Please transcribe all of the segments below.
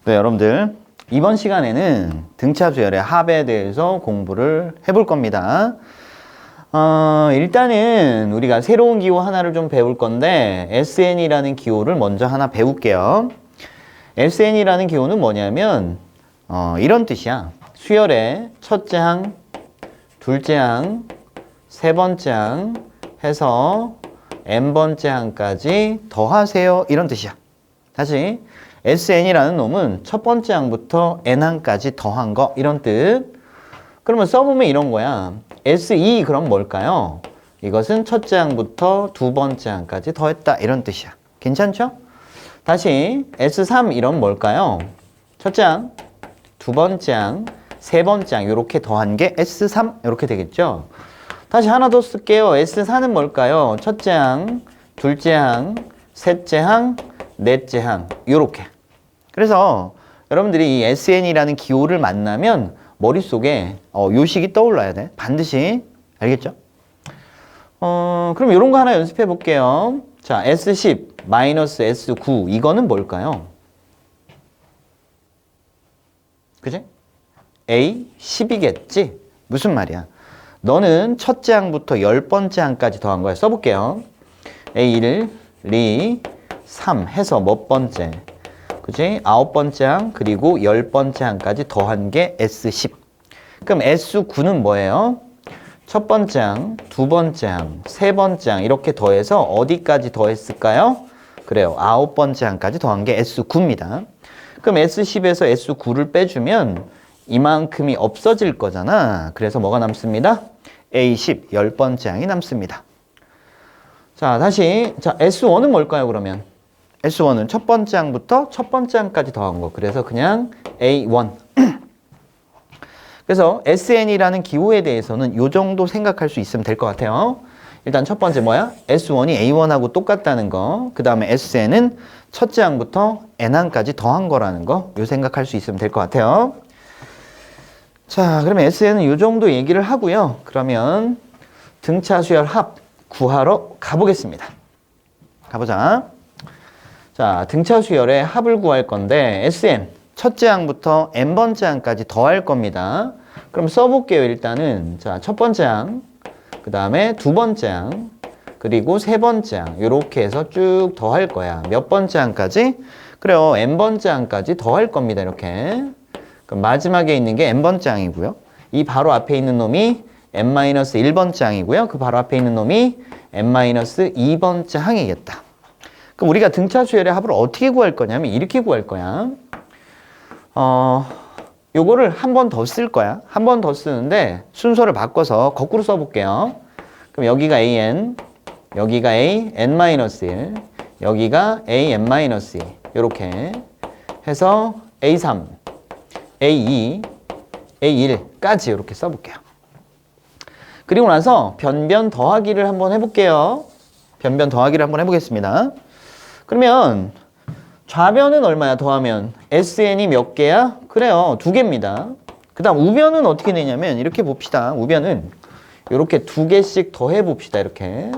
네, 여러분들 이번 시간에는 등차 수열의 합에 대해서 공부를 해볼 겁니다. 일단은 우리가 새로운 기호 하나를 좀 배울 건데 SN이라는 기호를 먼저 하나 배울게요. SN이라는 기호는 뭐냐면 이런 뜻이야. 수열의 첫째 항, 둘째 항, 세 번째 항 해서 n번째 항까지 더하세요. 이런 뜻이야. 다시 SN이라는 놈은 첫 번째 항부터 n항까지 더한 거 이런 뜻. 그러면 써보면 이런 거야. SE 그럼 뭘까요? 이것은 첫째 항부터 두 번째 항까지 더했다 이런 뜻이야. 괜찮죠? 다시 S3 이런 뭘까요? 첫째 항, 두 번째 항, 세 번째 항 이렇게 더한 게 S3 이렇게 되겠죠? 다시 하나 더 쓸게요. S4는 뭘까요? 첫째 항, 둘째 항, 셋째 항, 넷째 항 이렇게. 그래서 여러분들이 이 SN이라는 기호를 만나면 머릿속에 요식이 떠올라야 돼. 반드시. 알겠죠? 그럼 이런 거 하나 연습해 볼게요. 자, S10 마이너스 S9 이거는 뭘까요? 그지? A10이겠지? 무슨 말이야? 너는 첫째 항부터 10번째 항까지 더한 거야. 써볼게요. A1, 2, 3 해서 몇 번째? 그지? 9번째 항 그리고 10번째 항까지 더한 게 S10. 그럼 S9는 뭐예요? 첫 번째 항, 두 번째 항, 세 번째 항 이렇게 더해서 어디까지 더했을까요? 그래요. 9번째 항까지 더한 게 S9입니다. 그럼 S10에서 S9를 빼주면 이만큼이 없어질 거잖아. 그래서 뭐가 남습니다? A10, 10번째 항이 남습니다. 자, 다시. 자, S1은 뭘까요, 그러면? S1은 첫 번째 항부터 첫 번째 항까지 더한 거. 그래서 그냥 A1. 그래서 SN이라는 기호에 대해서는 이 정도 생각할 수 있으면 될 것 같아요. 일단 첫 번째 뭐야? S1이 A1하고 똑같다는 거. 그 다음에 SN은 첫째 항부터 N항까지 더한 거라는 거. 요 생각할 수 있으면 될 것 같아요. 자, 그러면 SN은 이 정도 얘기를 하고요. 그러면 등차 수열 합 구하러 가보겠습니다. 가보자. 자, 등차 수열의 합을 구할 건데 SN 첫째 항부터 n번째 항까지 더할 겁니다. 그럼 써볼게요. 일단은 자, 첫 번째 항, 그 다음에 두 번째 항, 그리고 세 번째 항 이렇게 해서 쭉 더할 거야. 몇 번째 항까지? 그래요. n번째 항까지 더할 겁니다. 이렇게. 그럼 마지막에 있는 게 n번째 항이고요. 이 바로 앞에 있는 놈이 n-1번째 항이고요. 그 바로 앞에 있는 놈이 n-2번째 항이겠다. 그럼 우리가 등차 수열의 합을 어떻게 구할 거냐면 이렇게 구할 거야. 요거를 한 번 더 쓸 거야. 한 번 더 쓰는데 순서를 바꿔서 거꾸로 써볼게요. 그럼 여기가 AN, 여기가 AN-1, 여기가 AN-2 이렇게 해서 A3, A2, A1까지 이렇게 써볼게요. 그리고 나서 변변 더하기를 한번 해볼게요. 변변 더하기를 한번 해보겠습니다. 그러면 좌변은 얼마야 더하면? SN이 몇 개야? 그래요. 2개입니다. 그 다음 우변은 어떻게 되냐면 이렇게 봅시다. 우변은 이렇게 2개씩 더해 봅시다. 이렇게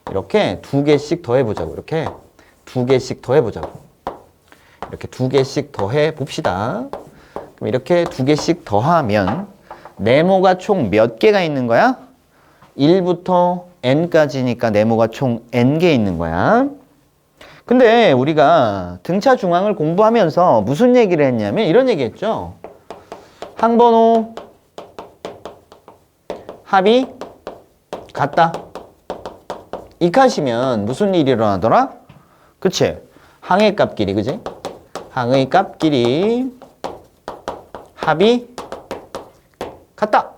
2개씩 더해 보자고. 이렇게 2개씩 더해 보자고. 이렇게 2개씩 더해 봅시다. 그럼 이렇게 2개씩 더하면 네모가 총 몇 개가 있는 거야? 1부터 n까지니까 네모가 총 n개 있는 거야. 근데 우리가 등차 중앙을 공부하면서 무슨 얘기를 했냐면 이런 얘기 했죠. 항번호 합이 같다. 이카시면 무슨 일이 일어나더라? 그치? 항의 값끼리, 그지? 항의 값끼리 합이 같다.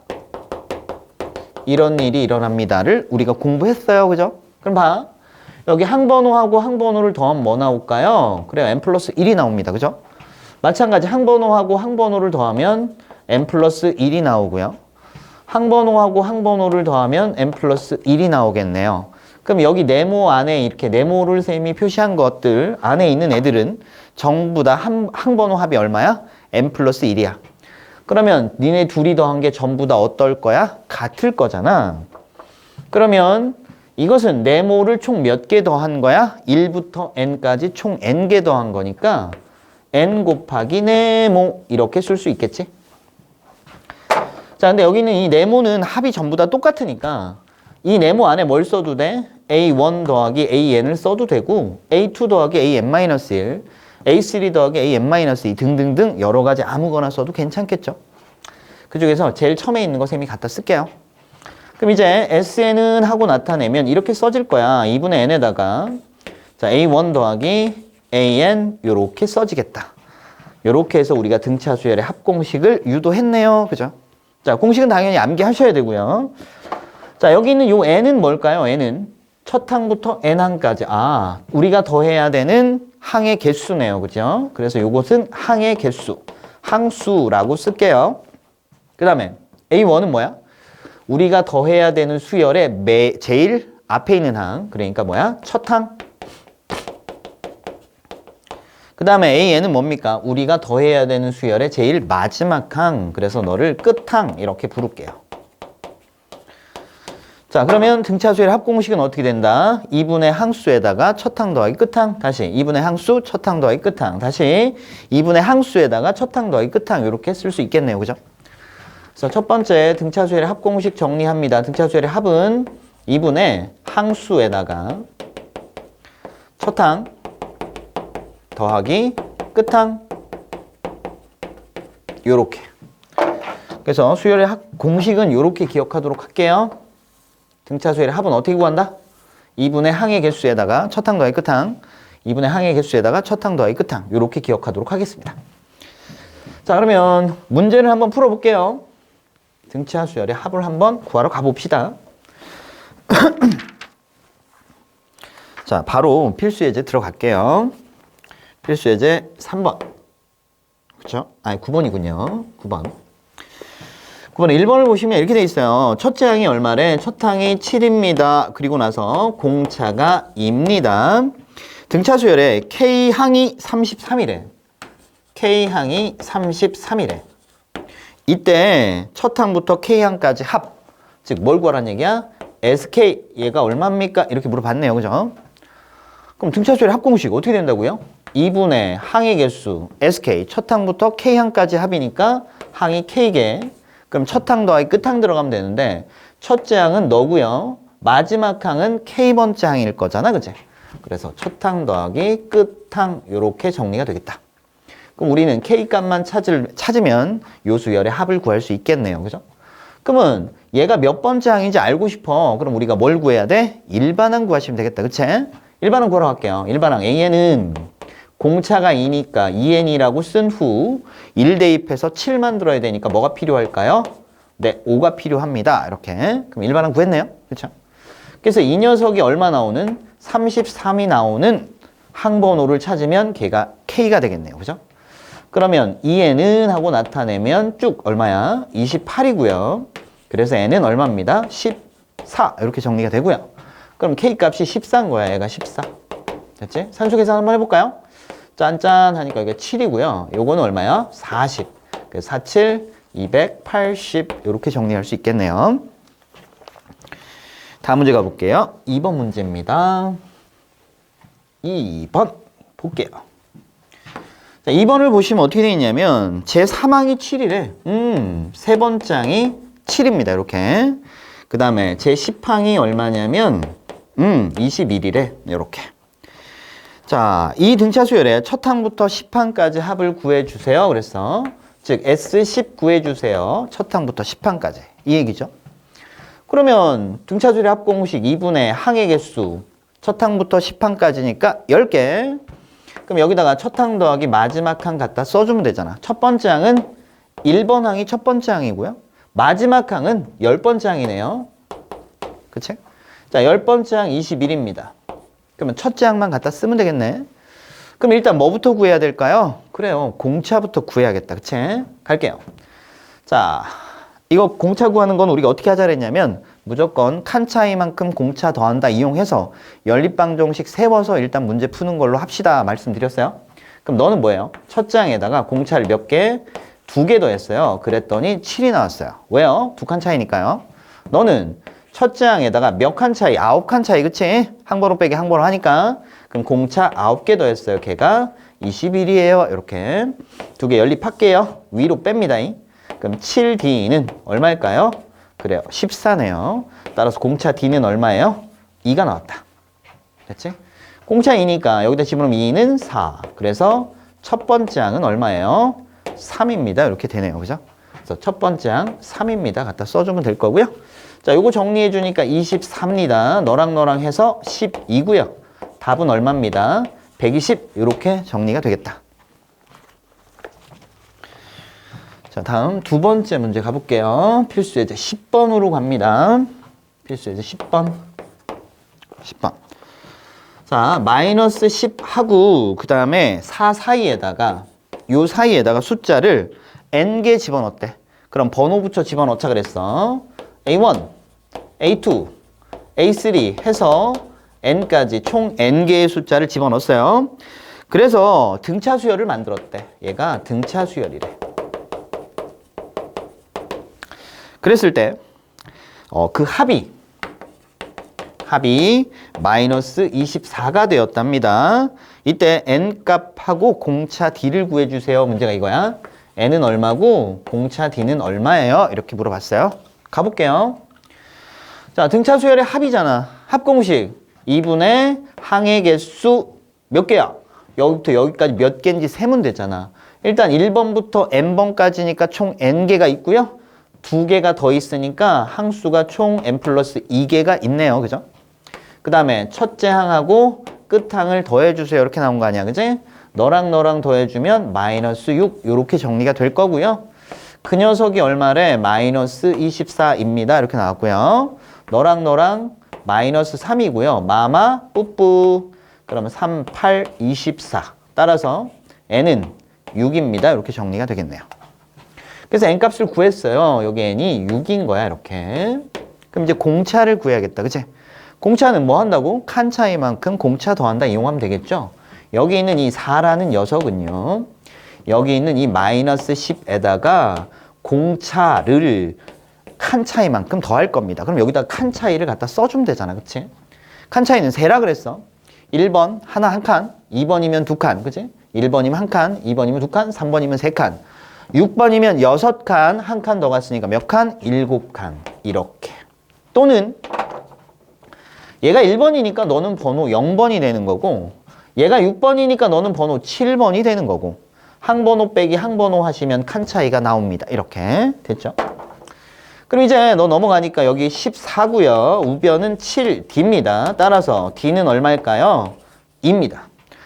이런 일이 일어납니다를 우리가 공부했어요. 그죠? 그럼 봐. 여기 항번호하고 항번호를 더하면 뭐 나올까요? 그래요. n 플러스 1이 나옵니다. 그죠? 마찬가지 항번호하고 항번호를 더하면 n 플러스 1이 나오고요. 항번호하고 항번호를 더하면 n 플러스 1이 나오겠네요. 그럼 여기 네모 안에 이렇게 네모를 쌤이 표시한 것들 안에 있는 애들은 전부 다 항번호 합이 얼마야? n 플러스 1이야. 그러면 니네 둘이 더한 게 전부 다 어떨 거야? 같을 거잖아. 그러면 이것은 네모를 총 몇 개 더한 거야? 1부터 n까지 총 n개 더한 거니까 n 곱하기 네모 이렇게 쓸 수 있겠지? 자, 근데 여기는 이 네모는 합이 전부 다 똑같으니까 이 네모 안에 뭘 써도 돼? a1 더하기 an을 써도 되고 a2 더하기 an-1, a3 더하기 an-2 등등등 여러 가지 아무거나 써도 괜찮겠죠? 그 중에서 제일 처음에 있는 거 쌤이 갖다 쓸게요. 그럼 이제 SN은 하고 나타내면 이렇게 써질 거야. 2분의 n에다가 자 A1 더하기 AN 요렇게 써지겠다. 요렇게 해서 우리가 등차 수열의 합공식을 유도했네요. 그죠? 자, 공식은 당연히 암기하셔야 되고요. 자, 여기 있는 요 n은 뭘까요? n은 첫 항부터 n항까지. 아, 우리가 더해야 되는 항의 개수네요. 그죠? 그래서 요것은 항의 개수, 항수라고 쓸게요. 그 다음에 A1은 뭐야? 우리가 더해야 되는 수열의 제일 앞에 있는 항. 그러니까 뭐야? 첫 항. 그 다음에 AN은 뭡니까? 우리가 더해야 되는 수열의 제일 마지막 항. 그래서 너를 끝항 이렇게 부를게요. 자, 그러면 등차 수열의 합공식은 어떻게 된다? 2분의 항수에다가 첫 항 더하기 끝항. 다시 2분의 항수 첫 항 더하기 끝항. 다시 2분의 항수에다가 첫 항 더하기 끝항. 이렇게 쓸 수 있겠네요. 그죠? 그래서 첫 번째 등차 수열의 합공식 정리합니다. 등차 수열의 합은 2분의 항수에다가 첫 항 더하기 끝항 요렇게. 그래서 수열의 공식은 요렇게 기억하도록 할게요. 등차 수열의 합은 어떻게 구한다? 2분의 항의 개수에다가 첫 항 더하기 끝항, 2분의 항의 개수에다가 첫 항 더하기 끝항 요렇게 기억하도록 하겠습니다. 자, 그러면 문제를 한번 풀어볼게요. 등차 수열의 합을 한번 구하러 가봅시다. 자, 바로 필수 예제 들어갈게요. 필수 예제 3번. 그렇죠? 아니, 9번이군요. 9번. 9번에 1번을 보시면 이렇게 돼 있어요. 첫째 항이 얼마래? 첫 항이 7입니다. 그리고 나서 공차가 2입니다. 등차 수열에 K항이 33이래. K항이 33이래. 이때 첫 항부터 K항까지 합. 즉, 뭘 구하라는 얘기야? SK, 얘가 얼마입니까? 이렇게 물어봤네요. 그죠? 그럼 등차 수열의 합공식 어떻게 된다고요? 2분의 항의 개수 SK, 첫 항부터 K항까지 합이니까 항이 K개. 그럼 첫 항 더하기 끝항 들어가면 되는데 첫째 항은 너고요. 마지막 항은 K번째 항일 거잖아. 그치? 그래서 첫 항 더하기 끝항 이렇게 정리가 되겠다. 그럼 우리는 K 값만 찾으면 요 수열의 합을 구할 수 있겠네요. 그죠? 그러면 얘가 몇 번째 항인지 알고 싶어. 그럼 우리가 뭘 구해야 돼? 일반항 구하시면 되겠다. 그치? 일반항 구하러 갈게요. 일반항 AN은 공차가 2니까 2n이라고 쓴 후 1 대입해서 7 만들어야 되니까 뭐가 필요할까요? 네, 5가 필요합니다. 이렇게. 그럼 일반항 구했네요. 그렇죠? 그래서 이 녀석이 얼마 나오는? 33이 나오는 항번호를 찾으면 걔가 K가 되겠네요. 그죠? 그러면 2n은 하고 나타내면 쭉 얼마야? 28이고요. 그래서 n은 얼마입니다? 14 이렇게 정리가 되고요. 그럼 K 값이 14인 거야. 얘가 14. 됐지? 산수 계산 한번 해볼까요? 짠짠 하니까 이게 7이고요. 요거는 얼마야? 40. 그래서 47, 280 이렇게 정리할 수 있겠네요. 다음 문제 가볼게요. 2번 문제입니다. 2번 볼게요. 자, 2번을 보시면 어떻게 되어 있냐면 제3항이 7이래. 세 번째 항이 7입니다. 이렇게. 그 다음에 제10항이 얼마냐면 21이래. 이렇게. 자, 이 등차 수열의 첫 항부터 10항까지 합을 구해주세요. 그래서 즉 S10 구해주세요. 첫 항부터 10항까지. 이 얘기죠. 그러면 등차 수열의 합공식 2분의 항의 개수 첫 항부터 10항까지니까 10개. 그럼 여기다가 첫 항 더하기 마지막 항 갖다 써주면 되잖아. 첫 번째 항은 1번 항이 첫 번째 항이고요. 마지막 항은 10번째 항이네요. 그치? 자, 10번째 항 21입니다. 그러면 첫째 항만 갖다 쓰면 되겠네. 그럼 일단 뭐부터 구해야 될까요? 그래요. 공차부터 구해야겠다. 그치? 갈게요. 자, 이거 공차 구하는 건 우리가 어떻게 하자 그랬냐면 무조건 칸 차이만큼 공차 더한다 이용해서 연립방정식 세워서 일단 문제 푸는 걸로 합시다 말씀드렸어요. 그럼 너는 뭐예요? 첫째 항에다가 공차를 몇 개? 2개 더했어요. 그랬더니 7이 나왔어요. 왜요? 2칸 차이니까요. 너는 첫째 항에다가 몇 칸 차이? 9칸 차이, 그치? 항번호 빼기 항번호 하니까. 그럼 공차 9개 더했어요. 걔가 21이에요. 이렇게 두 개 연립할게요. 위로 뺍니다. 그럼 7D는 얼마일까요? 그래요. 14네요. 따라서 공차 D는 얼마예요? 2가 나왔다. 됐지? 공차 2니까 여기다 집어넣으면 2는 4. 그래서 첫 번째 항은 얼마예요? 3입니다. 이렇게 되네요. 그죠? 그래서 첫 번째 항 3입니다. 갖다 써주면 될 거고요. 자, 요거 정리해 주니까 24입니다. 너랑 해서 12고요. 답은 얼마입니다? 120. 이렇게 정리가 되겠다. 자, 다음 두 번째 문제 가볼게요. 필수 예제 10번으로 갑니다. 필수 예제 10번. 자, 마이너스 10 하고 그 다음에 4 사이에다가 요 사이에다가 숫자를 n개 집어넣었대. 그럼 번호 붙여 집어넣자 그랬어. A1, A2, A3 해서 n까지 총 n개의 숫자를 집어넣었어요. 그래서 등차 수열을 만들었대. 얘가 등차 수열이래. 그랬을 때 그 합이 마이너스 24가 되었답니다. 이때 n값하고 공차 d를 구해주세요. 문제가 이거야. n은 얼마고 공차 d는 얼마예요? 이렇게 물어봤어요. 가볼게요. 자, 등차 수열의 합이잖아. 합공식 2분의 항의 개수 몇 개야? 여기부터 여기까지 몇 개인지 세면 되잖아. 일단 1번부터 n번까지니까 총 n개가 있고요. 2개가 더 있으니까 항수가 총 n 플러스 2개가 있네요. 그죠? 그 다음에 첫째 항하고 끝항을 더해주세요. 이렇게 나온 거 아니야. 그지? 너랑 더해주면 마이너스 6 이렇게 정리가 될 거고요. 그 녀석이 얼마래? 마이너스 24입니다. 이렇게 나왔고요. 너랑 마이너스 3이고요. 마마 뿌뿌. 그러면 3, 8, 24. 따라서 n은 6입니다. 이렇게 정리가 되겠네요. 그래서 n값을 구했어요. 여기 n이 6인 거야. 이렇게. 그럼 이제 공차를 구해야겠다. 그치? 공차는 뭐 한다고? 칸 차이만큼 공차 더한다 이용하면 되겠죠? 여기 있는 이 4라는 녀석은요. 여기 있는 이 마이너스 10에다가 공차를 칸 차이만큼 더할 겁니다. 그럼 여기다 칸 차이를 갖다 써주면 되잖아. 그치? 칸 차이는 세라 그랬어. 1번 하나 한 칸, 2번이면 두 칸. 그치? 1번이면 한 칸, 2번이면 두 칸, 3번이면 세 칸. 6번이면 6칸, 한 칸 더 갔으니까 몇 칸? 7칸. 이렇게. 또는 얘가 1번이니까 너는 번호 0번이 되는 거고 얘가 6번이니까 너는 번호 7번이 되는 거고 항번호 빼기 항번호 하시면 칸 차이가 나옵니다. 이렇게 됐죠? 그럼 이제 너 넘어가니까 여기 14고요. 우변은 7D입니다. 따라서 D는 얼마일까요? 2입니다.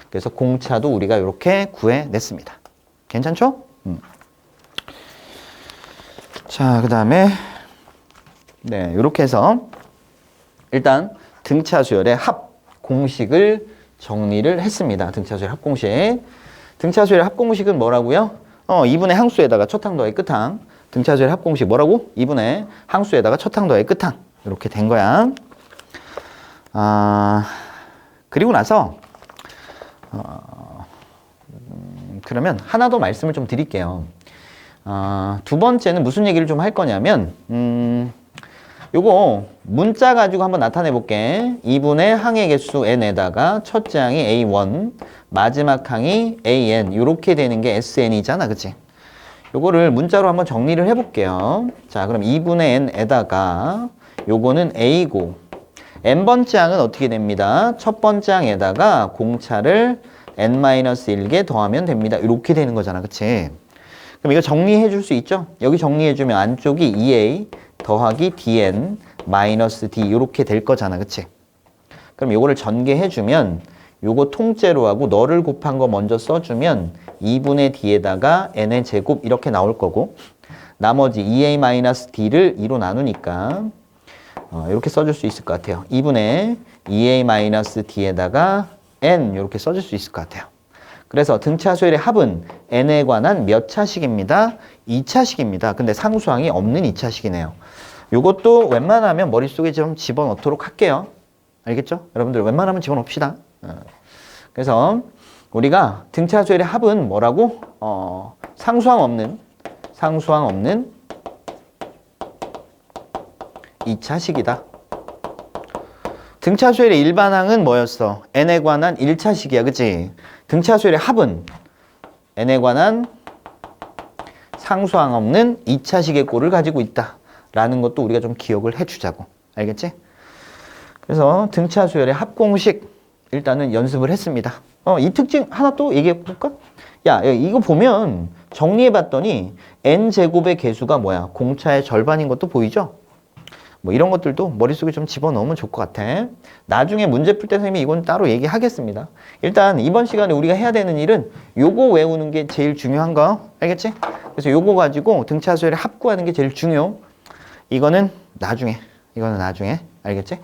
그래서 공차도 우리가 이렇게 구해냈습니다. 괜찮죠? 자, 그 다음에 네, 이렇게 해서 일단 등차 수열의 합 공식을 정리를 했습니다. 등차 수열 합 공식. 등차 수열 합 공식은 뭐라고요? 2분의 항수에다가 첫 항 더하기 끝 항. 등차 수열 합 공식 뭐라고? 2분의 항수에다가 첫 항 더하기 끝 항. 이렇게 된 거야. 그리고 나서 그러면 하나 더 말씀을 좀 드릴게요. 두 번째는 무슨 얘기를 좀 할 거냐면 요거 문자 가지고 한번 나타내 볼게. 2분의 항의 개수 n에다가 첫째 항이 a1, 마지막 항이 an 이렇게 되는 게 sn이잖아. 그치? 요거를 문자로 한번 정리를 해 볼게요. 자, 그럼 2분의 n에다가 요거는 a고 n번째 항은 어떻게 됩니다? 첫 번째 항에다가 공차를 n-1개 더하면 됩니다. 이렇게 되는 거잖아. 그치? 그럼 이거 정리해 줄 수 있죠? 여기 정리해 주면 안쪽이 2a 더하기 dn 마이너스 d 이렇게 될 거잖아. 그치? 그럼 요거를 전개해 주면 요거 통째로 하고 너를 곱한 거 먼저 써주면 2분의 d에다가 n의 제곱 이렇게 나올 거고 나머지 2a 마이너스 d를 2로 나누니까 이렇게 써줄 수 있을 것 같아요. 2분의 2a 마이너스 d에다가 n 이렇게 써줄 수 있을 것 같아요. 그래서 등차 수열의 합은 n에 관한 몇 차식입니다? 2차식입니다. 근데 상수항이 없는 2차식이네요. 요것도 웬만하면 머릿속에 좀 집어넣도록 할게요. 알겠죠? 여러분들 웬만하면 집어넣읍시다. 그래서 우리가 등차 수열의 합은 뭐라고? 상수항 없는 2차식이다. 등차 수열의 일반항은 뭐였어? n에 관한 1차식이야. 그치? 등차 수열의 합은 n에 관한 상수항 없는 2차식의 꼴을 가지고 있다라는 것도 우리가 좀 기억을 해주자고. 알겠지? 그래서 등차 수열의 합 공식 일단은 연습을 했습니다. 이 특징 하나 또 얘기해 볼까? 야, 이거 보면 정리해 봤더니 n제곱의 개수가 뭐야? 공차의 절반인 것도 보이죠? 뭐 이런 것들도 머릿속에 좀 집어넣으면 좋을 것 같아. 나중에 문제 풀 때 선생님이 이건 따로 얘기하겠습니다. 일단 이번 시간에 우리가 해야 되는 일은 요거 외우는 게 제일 중요한 거. 알겠지? 그래서 요거 가지고 등차 수열의 합 구하는 게 제일 중요. 이거는 나중에. 알겠지?